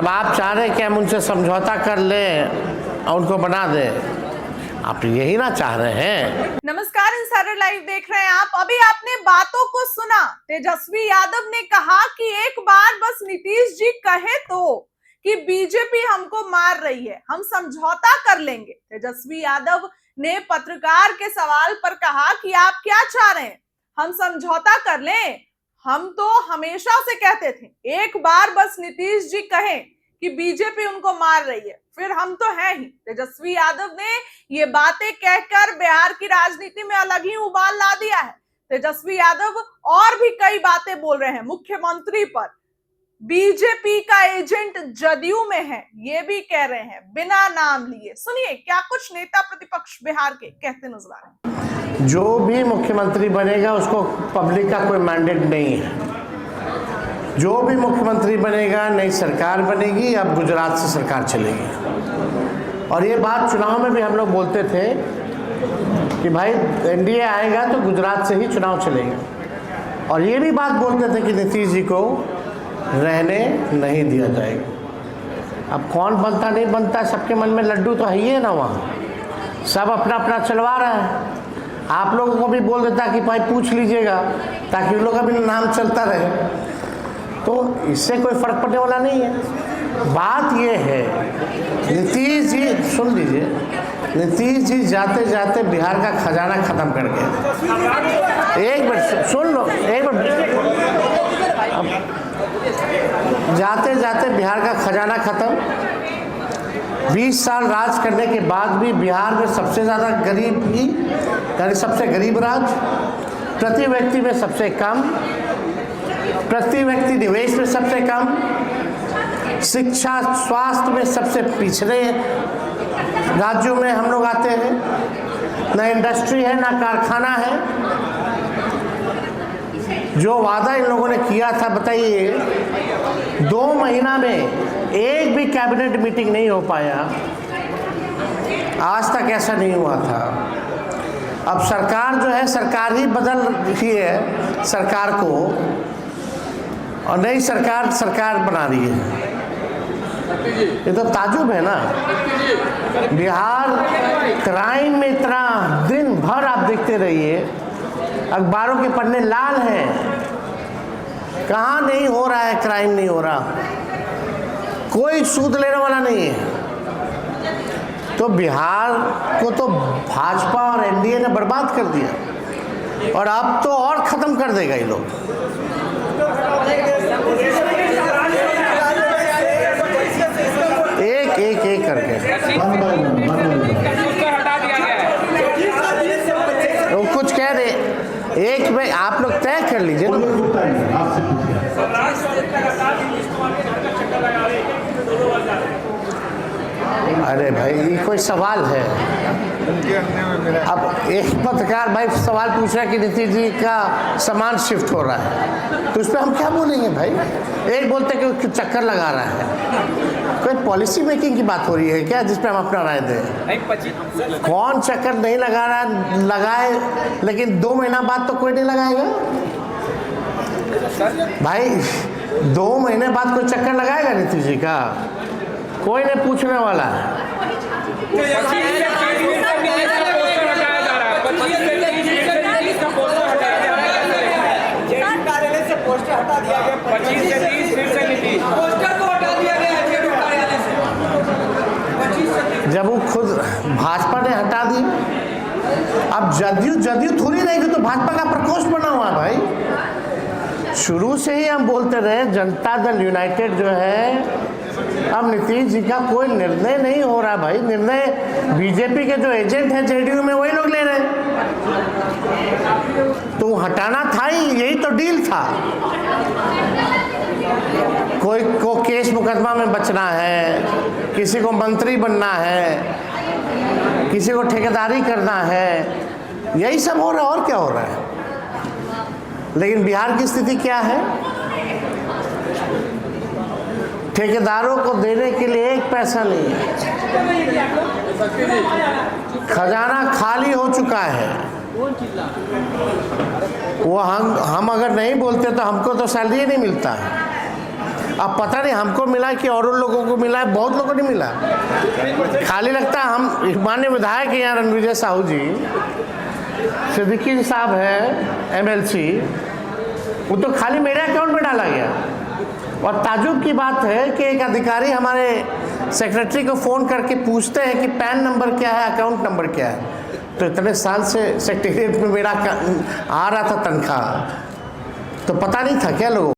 आप चाह रहे हैं कि हम उनसे समझौता कर लें और उनको बना दें, आप यही ना चाह रहे हैं। नमस्कार, इंसाइडर लाइव देख रहे हैं आप। अभी आपने बातों को सुना। तेजस्वी यादव ने कहा कि एक बार बस नीतीश जी कहे तो कि बीजेपी हमको मार रही है, हम समझौता कर लेंगे। तेजस्वी यादव ने पत्रकार के सवाल पर कहा कि आप क्या चाह रहे हैं, हम समझौता कर लें? हम तो हमेशा से कहते थे एक बार बस नीतीश जी कहें कि बीजेपी उनको मार रही है, फिर हम तो हैं ही। तेजस्वी यादव ने ये बातें कहकर बिहार की राजनीति में अलग ही उबाल ला दिया है। तेजस्वी यादव और भी कई बातें बोल रहे हैं मुख्यमंत्री पर। बीजेपी का एजेंट जदयू में है, ये भी कह रहे हैं बिना नाम लिए। सुनिए क्या कुछ नेता प्रतिपक्ष बिहार के कहते नजर आ रहे हैं। जो भी मुख्यमंत्री बनेगा उसको पब्लिक का कोई मैंडेट नहीं है। जो भी मुख्यमंत्री बनेगा, नई सरकार बनेगी, अब गुजरात से सरकार चलेगी। और ये बात चुनाव में भी हम लोग बोलते थे कि भाई एनडीए आएगा तो गुजरात से ही चुनाव चलेगा। और ये भी बात बोलते थे कि नीतीश जी को रहने नहीं दिया जाएगा। अब कौन बनता नहीं बनता, सबके मन में लड्डू तो है ही है ना, वहाँ सब अपना अपना चलवा रहा है। आप लोगों को भी बोल देता कि भाई पूछ लीजिएगा, ताकि उन लोग का भी नाम चलता रहे, तो इससे कोई फर्क पड़ने वाला नहीं है। बात ये है, नीतीश जी सुन लीजिए, नीतीश जी जाते जाते बिहार का खजाना खत्म कर गए। एक मिनट सुन लो, एक मिनट। जाते जाते बिहार का खजाना खत्म। 20 साल राज करने के बाद भी बिहार में सबसे ज़्यादा गरीबी, यानी सबसे गरीब राज्य, प्रति व्यक्ति में सबसे कम, प्रति व्यक्ति निवेश में सबसे कम, शिक्षा स्वास्थ्य में सबसे पिछड़े राज्यों में हम लोग आते हैं। ना इंडस्ट्री है, ना कारखाना है। जो वादा इन लोगों ने किया था, बताइए 2 महीना में एक भी कैबिनेट मीटिंग नहीं हो पाया। आज तक ऐसा नहीं हुआ था। अब सरकार जो है, सरकार ही बदल रही है सरकार को, और नई सरकार सरकार बना रही है। ये तो ताजुब है ना। बिहार क्राइम में इतना दिन भर आप देखते रहिए, अखबारों के पन्ने लाल हैं, कहाँ नहीं हो रहा है क्राइम, नहीं हो रहा, कोई सूद लेने वाला नहीं है। तो बिहार को तो भाजपा और एनडीए ने बर्बाद कर दिया, और अब तो और खत्म कर देगा ये लोग। एक एक एक करके वो कुछ कह रहे, एक में आप लोग तय कर लीजिए ना। अरे भाई ये कोई सवाल है? अब एक पत्रकार भाई सवाल पूछ रहा है कि नीतीश जी का सामान शिफ्ट हो रहा है, तो उस पर हम क्या बोलेंगे भाई? एक बोलते कि चक्कर लगा रहा है। कोई पॉलिसी मेकिंग की बात हो रही है क्या जिस पे हम अपना राय दें? कौन चक्कर नहीं लगा रहा, लगाए, लेकिन 2 महीना बाद तो कोई नहीं लगाएगा भाई। 2 महीने बाद कोई चक्कर लगाएगा नीतीश जी का? कोई नहीं पूछने वाला है। जब वो खुद भाजपा ने हटा दी, अब जदयू थोड़ी रहेगी, तो भाजपा का प्रकोष्ठ बना हुआ भाई। शुरू से ही हम बोलते रहे जनता दल यूनाइटेड जो है, अब नीतीश जी का कोई निर्णय नहीं हो रहा भाई। निर्णय बीजेपी के जो एजेंट हैं जेडीयू में, वही लोग ले रहे हैं। तो हटाना था ही, यही तो डील था। कोई को केस मुकदमा में बचना है, किसी को मंत्री बनना है, किसी को ठेकेदारी करना है, यही सब हो रहा है। और क्या हो रहा है? लेकिन बिहार की स्थिति क्या है? ठेकेदारों को देने के लिए 1 पैसा नहीं है, खजाना खाली हो चुका है। वो हम अगर नहीं बोलते तो हमको तो सैलरी नहीं मिलता है। अब पता नहीं हमको मिला कि और लोगों को मिला है, बहुत लोगों ने मिला। खाली लगता है हम माननीय विधायक हैं यहाँ रणविजय साहू जी, सिद्दीकी जी साहब है MLC, वो तो खाली मेरे अकाउंट में डाला गया। और ताजुब की बात है कि एक अधिकारी हमारे सेक्रेटरी को फ़ोन करके पूछते हैं कि पैन नंबर क्या है, अकाउंट नंबर क्या है। तो इतने साल से सेक्रेटरीट में मेरा आ रहा था तनख्वाह, तो पता नहीं था क्या लोगों को।